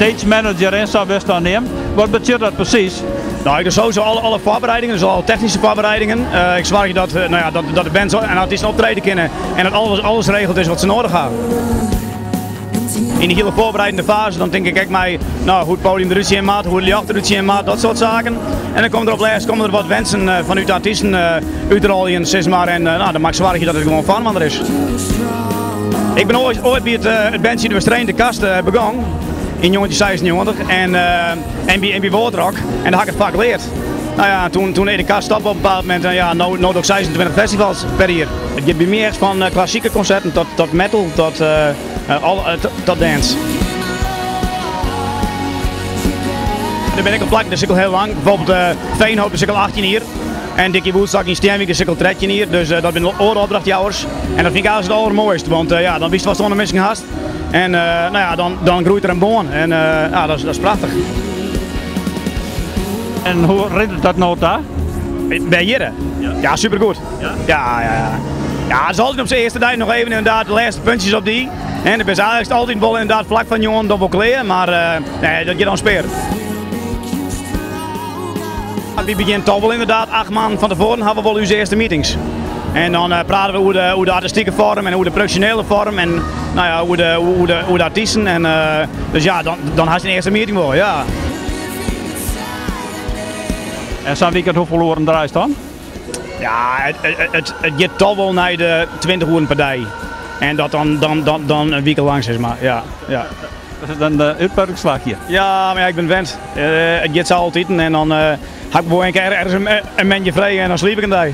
stage manager en zo best aan neemt. Wat betekent dat precies? Nou, ik doe sowieso alle voorbereidingen, dus alle technische voorbereidingen. Ik zorg dat, dat de band en artiesten optreden kunnen en dat alles regelt is wat ze nodig hebben. In die hele voorbereidende fase dan denk ik mij, nou, hoe het podium eruit ziet in maat, hoe de licht eruit ziet in maat, dat soort zaken. En dan komen er wat wensen vanuit de artiesten uitrollen, zeg maar, en dan mag ik zorgen dat het gewoon van is. Ik ben ooit bij het bandje de Westreen de Kast begonnen. In jongetje 96 en bij Woordrock en daar had ik het vaak geleerd. Nou ja, toen de kast stapte op een bepaald moment en ja, nu ook 26 festivals per jaar. Het gaat bij mij echt van klassieke concerten tot metal tot dance. Daar ben ik op plek, dus ik al heel lang. Bijvoorbeeld Veenhoop is ik al 18 jaar. En Dikkie Woensdag in Steenwijk is ik al 13 jaar. Dus dat ben ooropdrachtjouwers. En dat vind ik eigenlijk het allermooiste, want ja, dan wist je wat zonder mensen gast. En nou ja, dan groeit er een boom en ja, dat is prachtig. En hoe redt dat nou daar? Bij Jirre? Ja, supergoed. Ja. Ja, het is altijd op zijn eerste dag nog even inderdaad de laatste puntjes op die. En de best eigenlijk altijd wel inderdaad vlak van jongen dat wel kleren, maar nee, dat je dan speert. We beginnen toch wel inderdaad 8 maanden van tevoren hebben we wel onze eerste meetings. En dan praten we hoe de artistieke vorm en hoe de productionele vorm en nou ja, hoe de artiesten. En, dus ja, dan had je een eerste meeting wel, ja. En zo'n weekend hoeveel uren draait dan? Ja, het gaat toch wel naar de 20 uur per dag. En dat dan een week lang, zeg maar. Ja. Dat is dan de uitperkingsslag hier? Ja, maar ja, ik ben wend. Het gaat zo altijd en dan heb ik wel een keer ergens een maandje vrij en dan sliep ik een dag.